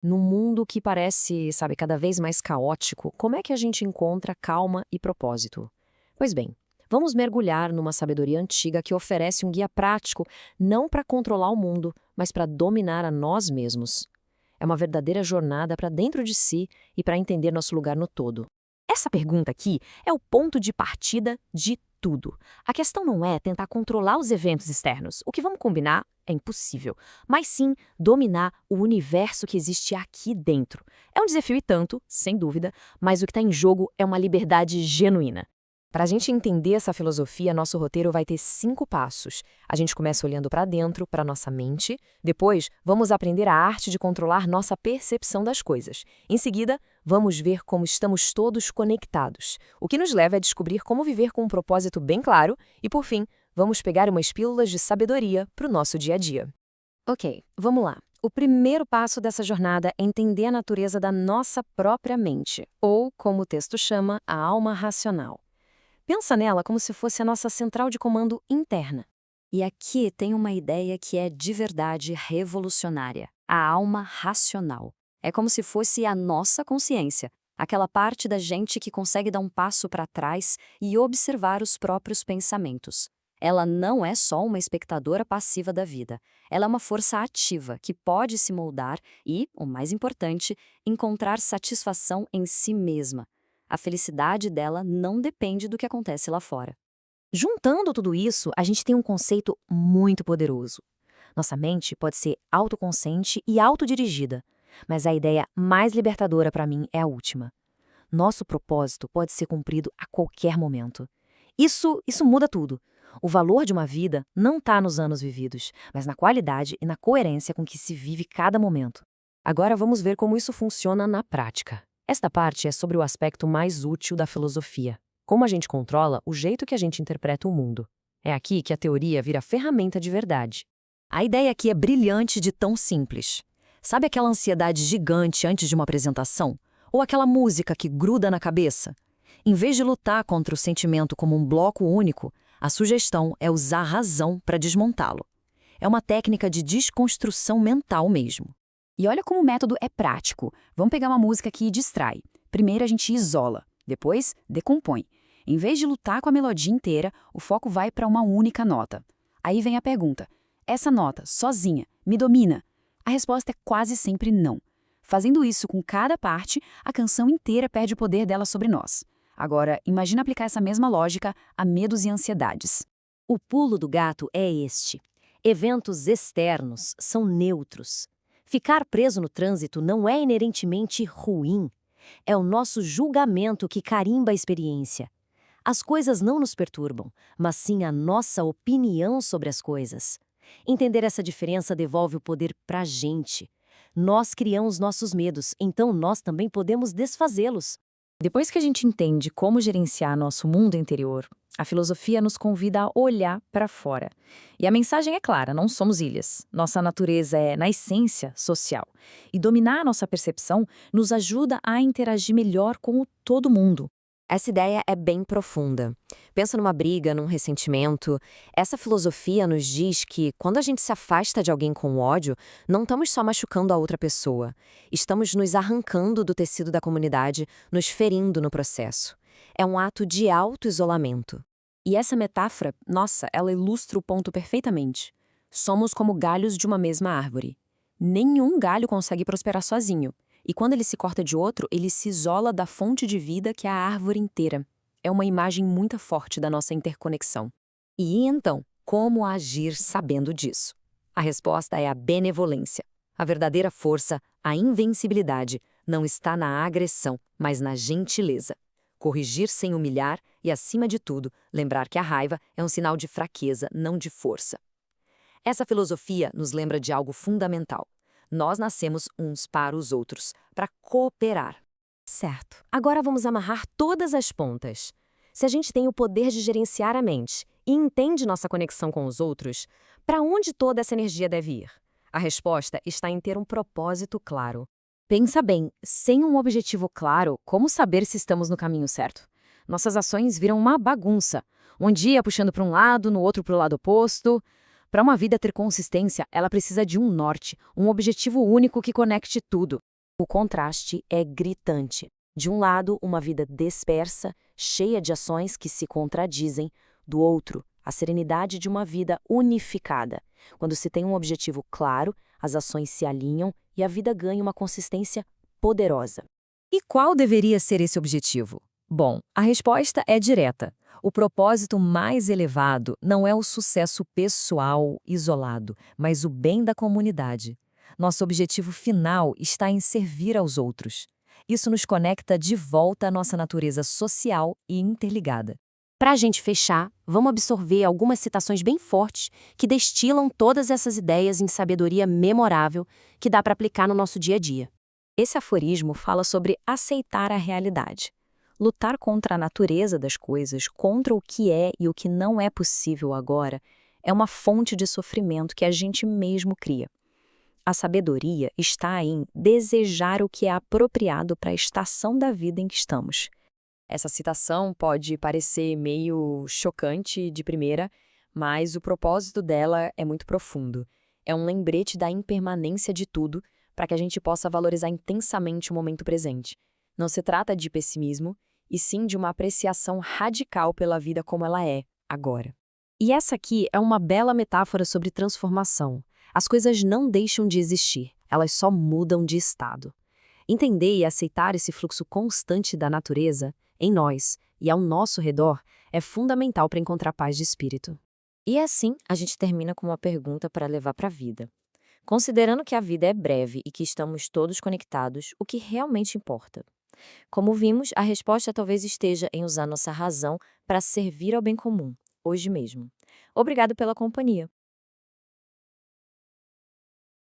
Num mundo que parece, sabe, cada vez mais caótico, como é que a gente encontra calma e propósito? Pois bem, vamos mergulhar numa sabedoria antiga que oferece um guia prático não para controlar o mundo, mas para dominar a nós mesmos. É uma verdadeira jornada para dentro de si e para entender nosso lugar no todo. Essa pergunta aqui é o ponto de partida de tudo. A questão não é tentar controlar os eventos externos, o que vamos combinar é impossível, mas sim dominar o universo que existe aqui dentro. É um desafio e tanto, sem dúvida, mas o que está em jogo é uma liberdade genuína. Para a gente entender essa filosofia, nosso roteiro vai ter 5 passos. A gente começa olhando para dentro, para nossa mente. Depois, vamos aprender a arte de controlar nossa percepção das coisas. Em seguida, vamos ver como estamos todos conectados, o que nos leva a descobrir como viver com um propósito bem claro. E, por fim, vamos pegar umas pílulas de sabedoria para o nosso dia a dia. Ok, vamos lá. O primeiro passo dessa jornada é entender a natureza da nossa própria mente, ou, como o texto chama, a alma racional. Pensa nela como se fosse a nossa central de comando interna. E aqui tem uma ideia que é de verdade revolucionária: a alma racional. É como se fosse a nossa consciência, aquela parte da gente que consegue dar um passo para trás e observar os próprios pensamentos. Ela não é só uma espectadora passiva da vida. Ela é uma força ativa que pode se moldar e, o mais importante, encontrar satisfação em si mesma. A felicidade dela não depende do que acontece lá fora. Juntando tudo isso, a gente tem um conceito muito poderoso. Nossa mente pode ser autoconsciente e autodirigida, mas a ideia mais libertadora para mim é a última. Nosso propósito pode ser cumprido a qualquer momento. Isso muda tudo. O valor de uma vida não está nos anos vividos, mas na qualidade e na coerência com que se vive cada momento. Agora vamos ver como isso funciona na prática. Esta parte é sobre o aspecto mais útil da filosofia: como a gente controla o jeito que a gente interpreta o mundo. É aqui que a teoria vira ferramenta de verdade. A ideia aqui é brilhante de tão simples. Sabe aquela ansiedade gigante antes de uma apresentação? Ou aquela música que gruda na cabeça? Em vez de lutar contra o sentimento como um bloco único, a sugestão é usar a razão para desmontá-lo. É uma técnica de desconstrução mental mesmo. E olha como o método é prático. Vamos pegar uma música que distrai. Primeiro a gente isola, depois decompõe. Em vez de lutar com a melodia inteira, o foco vai para uma única nota. Aí vem a pergunta: essa nota, sozinha, me domina? A resposta é quase sempre não. Fazendo isso com cada parte, a canção inteira perde o poder dela sobre nós. Agora, imagina aplicar essa mesma lógica a medos e ansiedades. O pulo do gato é este: eventos externos são neutros. Ficar preso no trânsito não é inerentemente ruim. É o nosso julgamento que carimba a experiência. As coisas não nos perturbam, mas sim a nossa opinião sobre as coisas. Entender essa diferença devolve o poder para a gente. Nós criamos nossos medos, então nós também podemos desfazê-los. Depois que a gente entende como gerenciar nosso mundo interior, a filosofia nos convida a olhar para fora. E a mensagem é clara: não somos ilhas. Nossa natureza é, na essência, social. E dominar a nossa percepção nos ajuda a interagir melhor com o todo mundo. Essa ideia é bem profunda. Pensa numa briga, num ressentimento. Essa filosofia nos diz que, quando a gente se afasta de alguém com ódio, não estamos só machucando a outra pessoa. Estamos nos arrancando do tecido da comunidade, nos ferindo no processo. É um ato de auto-isolamento. E essa metáfora, nossa, ela ilustra o ponto perfeitamente. Somos como galhos de uma mesma árvore. Nenhum galho consegue prosperar sozinho. E quando ele se corta de outro, ele se isola da fonte de vida que é a árvore inteira. É uma imagem muito forte da nossa interconexão. E então, como agir sabendo disso? A resposta é a benevolência. A verdadeira força, a invencibilidade, não está na agressão, mas na gentileza. Corrigir sem humilhar e, acima de tudo, lembrar que a raiva é um sinal de fraqueza, não de força. Essa filosofia nos lembra de algo fundamental. Nós nascemos uns para os outros, para cooperar. Certo. Agora vamos amarrar todas as pontas. Se a gente tem o poder de gerenciar a mente e entende nossa conexão com os outros, para onde toda essa energia deve ir? A resposta está em ter um propósito claro. Pensa bem, sem um objetivo claro, como saber se estamos no caminho certo? Nossas ações viram uma bagunça. Um dia puxando para um lado, no outro para o lado oposto. Para uma vida ter consistência, ela precisa de um norte, um objetivo único que conecte tudo. O contraste é gritante. De um lado, uma vida dispersa, cheia de ações que se contradizem, do outro, a serenidade de uma vida unificada. Quando se tem um objetivo claro, as ações se alinham e a vida ganha uma consistência poderosa. E qual deveria ser esse objetivo? Bom, a resposta é direta. O propósito mais elevado não é o sucesso pessoal isolado, mas o bem da comunidade. Nosso objetivo final está em servir aos outros. Isso nos conecta de volta à nossa natureza social e interligada. Para a gente fechar, vamos absorver algumas citações bem fortes que destilam todas essas ideias em sabedoria memorável que dá para aplicar no nosso dia a dia. Esse aforismo fala sobre aceitar a realidade. Lutar contra a natureza das coisas, contra o que é e o que não é possível agora, é uma fonte de sofrimento que a gente mesmo cria. A sabedoria está em desejar o que é apropriado para a estação da vida em que estamos. Essa citação pode parecer meio chocante de primeira, mas o propósito dela é muito profundo. É um lembrete da impermanência de tudo para que a gente possa valorizar intensamente o momento presente. Não se trata de pessimismo, e sim de uma apreciação radical pela vida como ela é, agora. E essa aqui é uma bela metáfora sobre transformação. As coisas não deixam de existir, elas só mudam de estado. Entender e aceitar esse fluxo constante da natureza, em nós e ao nosso redor, é fundamental para encontrar paz de espírito. E assim, a gente termina com uma pergunta para levar para a vida. Considerando que a vida é breve e que estamos todos conectados, o que realmente importa? Como vimos, a resposta talvez esteja em usar nossa razão para servir ao bem comum, hoje mesmo. Obrigado pela companhia.